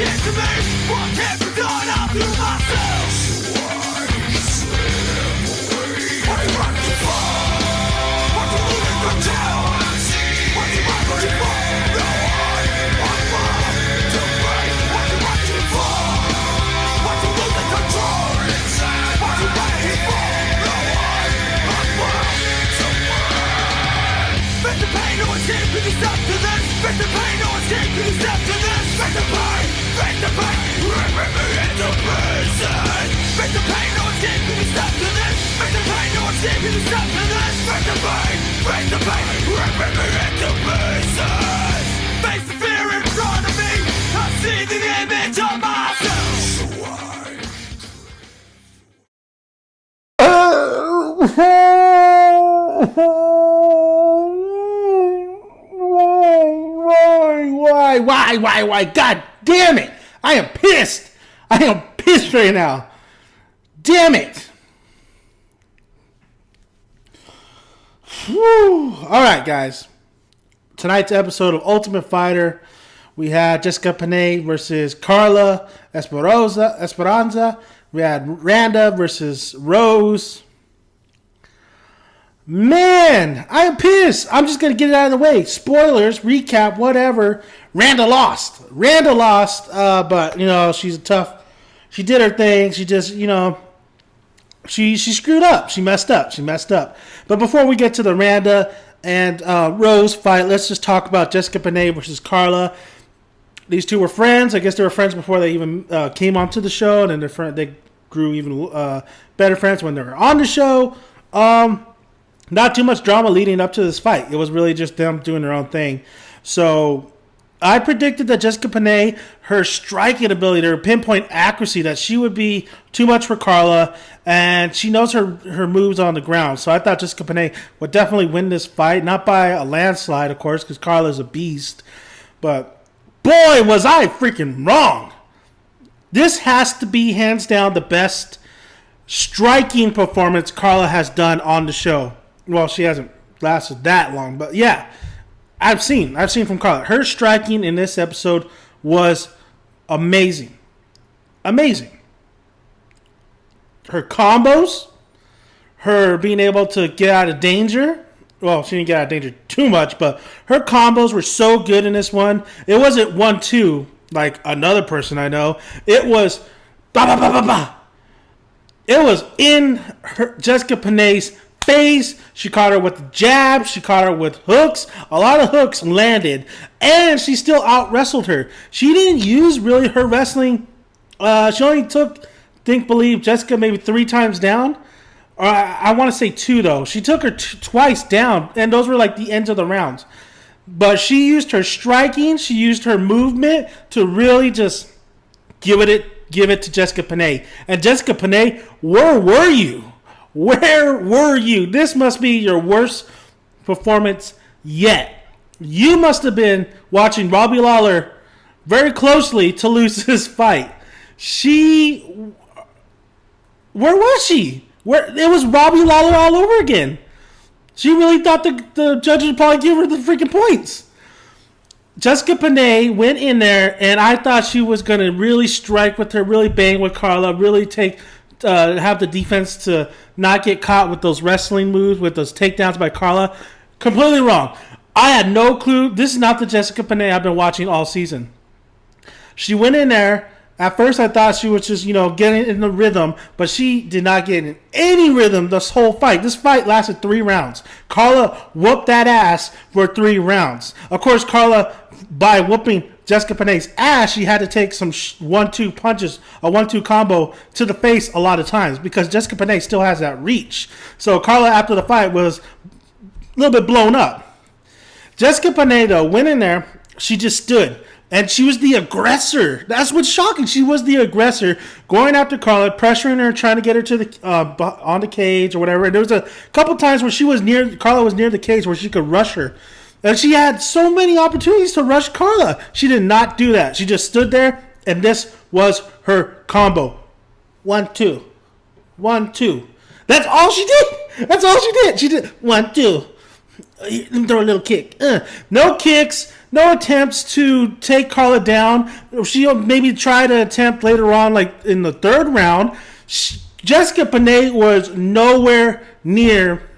did to me, what can't be done, I'll do myself. So I slip away. What you want to fall? What you losing control? What you want to fall? No, I'm wrong to break. What you want to fall? What you losing control? What you want to fall? No, I'm wrong to break. Face the pain, no escape, can you stop to this? Face the pain, no escape, can you stop to this? Face the pain, rip me into pieces. Face the pain, no escape, can you stop to this? Face the pain, no escape, can you stop to this? Face the pain, rip me into pieces. Face the fear in front of me, I see the image of myself. Why? God damn it! I am pissed! I am pissed right now. Damn it! Whew. Alright, guys. Tonight's episode of Ultimate Fighter, we had Jessica Penne versus Carla Esperanza. We had Randa versus Rose. Man, I am pissed. I'm just going to get it out of the way. Spoilers, recap, whatever. Randa lost, but, you know, she's tough. She did her thing. She just, you know, she screwed up. She messed up. But before we get to the Randa and Rose fight, let's just talk about Jessica Penne versus Carla. These two were friends. I guess they were friends before they even came onto the show, and then they grew even better friends when they were on the show. Not too much drama leading up to this fight. It was really just them doing their own thing. So I predicted that Jessica Penne, her striking ability, her pinpoint accuracy, that she would be too much for Carla, and she knows her moves on the ground. So I thought Jessica Penne would definitely win this fight, not by a landslide, of course, because Carla's a beast. But boy, was I freaking wrong. This has to be hands down the best striking performance Carla has done on the show. Well, she hasn't lasted that long, but yeah, I've seen from Carla. Her striking in this episode was amazing. Amazing. Her combos, her being able to get out of danger. Well, she didn't get out of danger too much, but her combos were so good in this one. It wasn't 1-2 like another person I know. It was ba ba ba ba ba. It was in Jessica Penne's face. She caught her with jabs. She caught her with hooks. A lot of hooks landed, and she still out-wrestled her. She didn't use really her wrestling. She only took, believe Jessica maybe 3 times down. Or I want to say 2, though. She took her twice down, and those were like the ends of the rounds. But she used her striking. She used her movement to really just give it to Jessica Penne. And Jessica Penne, where were you? Where were you? This must be your worst performance yet. You must have been watching Robbie Lawler very closely to lose this fight. Where was she? It was Robbie Lawler all over again. She really thought the judges would probably give her the freaking points. Jessica Penne went in there, and I thought she was going to really strike with her, really bang with Carla, really have the defense to not get caught with those wrestling moves, with those takedowns by Carla. Completely wrong. I had no clue. This is not the Jessica Penne I've been watching all season. She went in there. At first, I thought she was just, getting in the rhythm, but she did not get in any rhythm this whole fight. This fight lasted 3 rounds. Carla whooped that ass for 3 rounds. Of course, Carla, by whooping Jessica Penne's ass, she had to take some 1-2 punches, a 1-2 combo to the face a lot of times because Jessica Penne still has that reach. So Carla, after the fight, was a little bit blown up. Jessica Penne, though, went in there. She just stood. And she was the aggressor. That's what's shocking. She was the aggressor, going after Carla, pressuring her, trying to get her to the on the cage or whatever. And there was a couple times where Carla was near the cage where she could rush her. And she had so many opportunities to rush Carla. She did not do that. She just stood there, and this was her combo. 1-2. 1-2. That's all she did. She did 1-2. Let me throw a little kick. No kicks, no attempts to take Carla down. She'll maybe try to attempt later on, like in the third round. Jessica Penne was nowhere near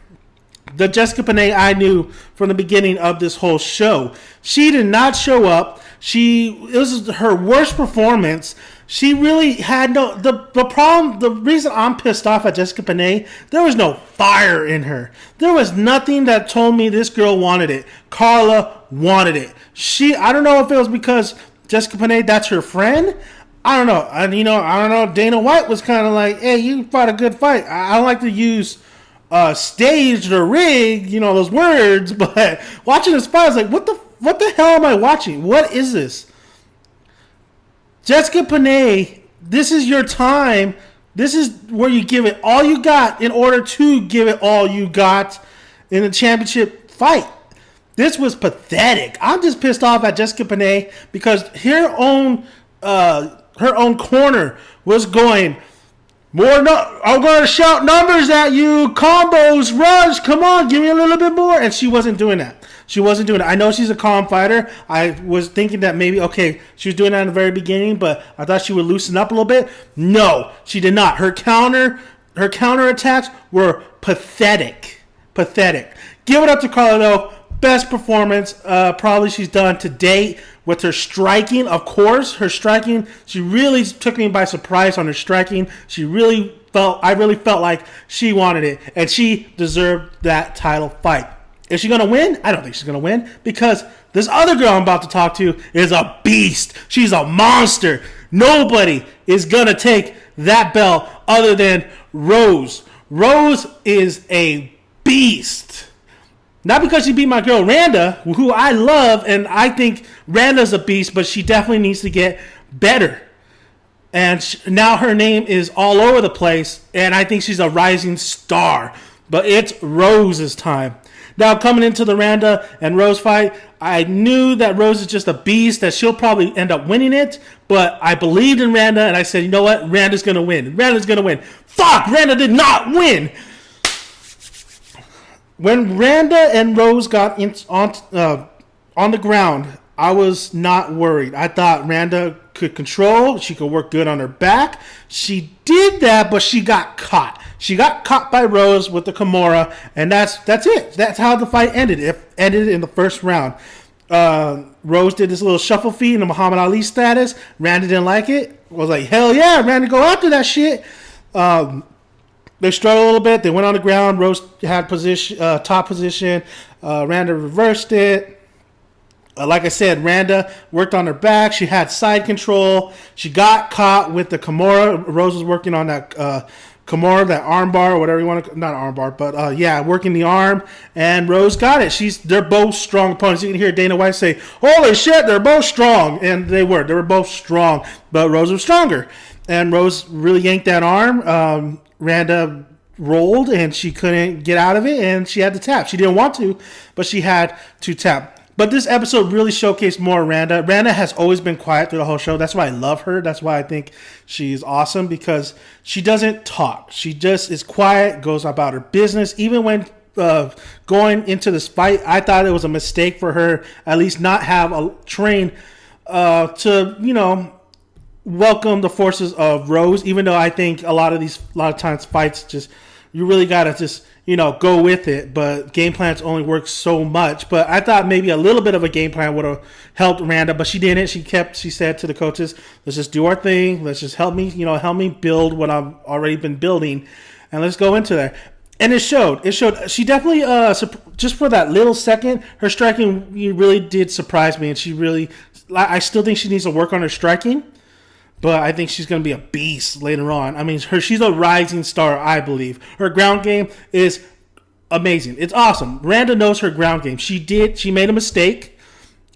the Jessica Penne I knew from the beginning of this whole show. She did not show up. It was her worst performance. She really had the problem. The reason I'm pissed off at Jessica Penne, there was no fire in her. There was nothing that told me this girl wanted it. Carla wanted it. I don't know if it was because Jessica Penne, that's her friend. I don't know. I don't know. Dana White was kind of like, hey, you fought a good fight. I don't like to use staged or rigged, those words, but watching this fight, I was like, what the hell am I watching? What is this? Jessica Penne, this is your time. This is where you give it all you got in order to give it all you got in a championship fight. This was pathetic. I'm just pissed off at Jessica Penne because her own corner was going, I'm going to shout numbers at you, combos, rush, come on, give me a little bit more. And she wasn't doing that. I know she's a calm fighter. I was thinking that maybe, she was doing that in the very beginning, but I thought she would loosen up a little bit. No, she did not. Her counter attacks were pathetic. Give it up to Carla, though. Best performance probably she's done to date. With her striking, of course, she really took me by surprise on her striking. I really felt like she wanted it, and she deserved that title fight. Is she going to win? I don't think she's going to win because this other girl I'm about to talk to is a beast. She's a monster. Nobody is going to take that belt other than Rose. Rose is a beast. Not because she beat my girl Randa, who I love, and I think Randa's a beast, but she definitely needs to get better. And now her name is all over the place, and I think she's a rising star. But it's Rose's time. Now, coming into the Randa and Rose fight, I knew that Rose is just a beast, that she'll probably end up winning it, but I believed in Randa, and I said, you know what? Randa's going to win. Fuck! Randa did not win! When Randa and Rose got on the ground, I was not worried. I thought Randa could control. She could work good on her back. She did that, but she got caught. She got caught by Rose with the Kimura, and that's it. That's how the fight ended. It ended in the first round. Rose did this little shuffle feet in the Muhammad Ali status. Randa didn't like it. Was like, hell yeah, Randa, go after that shit. They struggled a little bit. They went on the ground. Rose had top position. Randa reversed it. Like I said, Randa worked on her back. She had side control. She got caught with the Kimura. Rose was working on that Kimura, that arm bar, or whatever you want to, not arm bar, but working the arm. And Rose got it. They're both strong opponents. You can hear Dana White say, "Holy shit, they're both strong," and they were. They were both strong, but Rose was stronger. And Rose really yanked that arm. Randa rolled and she couldn't get out of it, and she had to tap. She didn't want to, but she had to tap. But this episode really showcased more Randa. Randa has always been quiet through the whole show. That's why I love her. That's why I think she's awesome, because she doesn't talk. She just is quiet, goes about her business. Even when going into this fight, I thought it was a mistake for her at least not have a train to, welcome the forces of Rose, even though I think a lot of times fights just, you really got to just, go with it, but game plans only work so much. But I thought maybe a little bit of a game plan would have helped Randa, but she didn't. She said to the coaches, let's just do our thing. Let's just help me build what I've already been building, and let's go into there. And it showed. She definitely, just for that little second, her striking really did surprise me, and I still think she needs to work on her striking. But I think she's going to be a beast later on. I mean, she's a rising star, I believe. Her ground game is amazing. It's awesome. Randa knows her ground game. She made a mistake.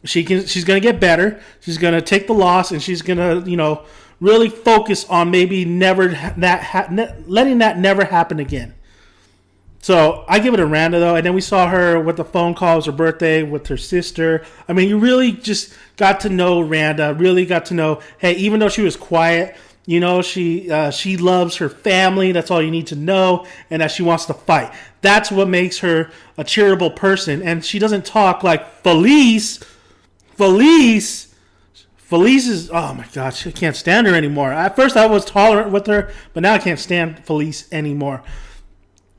She's going to get better. She's going to take the loss, and she's going to, really focus on maybe letting that never happen again. So I give it a Randa, though. And then we saw her with the phone call. It was her birthday with her sister. I mean, you really just got to know Randa. Really got to know, hey, even though she was quiet, she loves her family. That's all you need to know. And that she wants to fight. That's what makes her a cheerable person. And she doesn't talk like Felice. Felice is, oh my gosh, I can't stand her anymore. At first I was tolerant with her, but now I can't stand Felice anymore.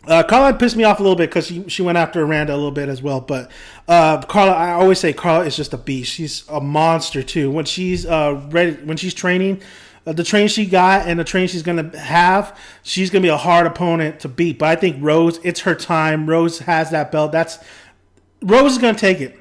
Carla pissed me off a little bit because she went after Randa a little bit as well. But Carla, I always say Carla is just a beast. She's a monster too. When she's ready, when she's training, the train she got and the train she's going to have, she's going to be a hard opponent to beat. But I think Rose, it's her time. Rose has that belt. Rose is going to take it.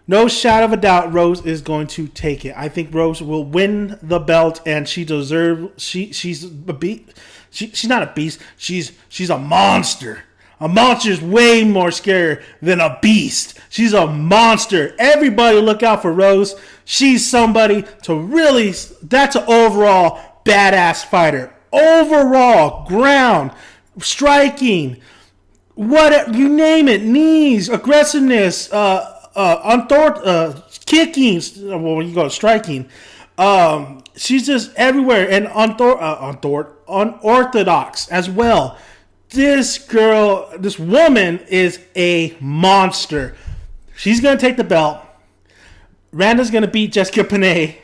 No shadow of a doubt, Rose is going to take it. I think Rose will win the belt, and she deserves. She's a beast. She's not a beast. She's a monster. A monster is way more scary than a beast. She's a monster. Everybody look out for Rose. She's somebody to really. That's an overall badass fighter. Overall, ground, striking, what you name it, knees, aggressiveness, kicking, well, when you go to striking, she's just everywhere and unorthodox as well. This woman is a monster. She's gonna take the belt. Randa's gonna beat Jessica Penne,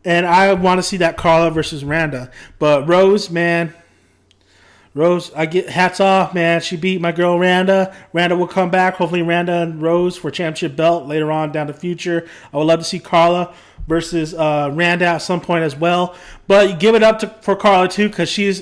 and I want to see that Carla versus Randa. But Rose, man. Rose, I get hats off, man. She beat my girl Randa. Randa will come back. Hopefully Randa and Rose for championship belt later on down the future. I would love to see Carla versus Randa at some point as well. But you give it up for Carla too, because she is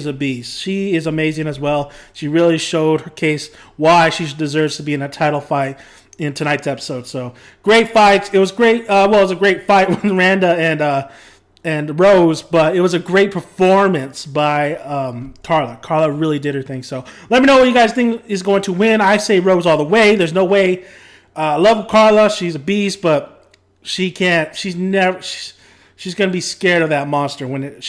a beast. She is amazing as well. She really showed her case why she deserves to be in a title fight in tonight's episode. So great fights. It was great. It was a great fight with Randa and Rose, but it was a great performance by Carla. Carla really did her thing. So let me know what you guys think is going to win. I say Rose all the way. There's no way. I love Carla. She's a beast, but she can't. She's going to be scared of that monster when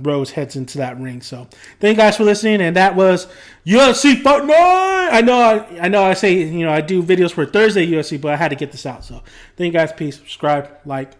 Rose heads into that ring. So thank you guys for listening, and that was UFC Fight Night. I know. I say I do videos for Thursday UFC, but I had to get this out. So thank you guys. Peace. Subscribe, like.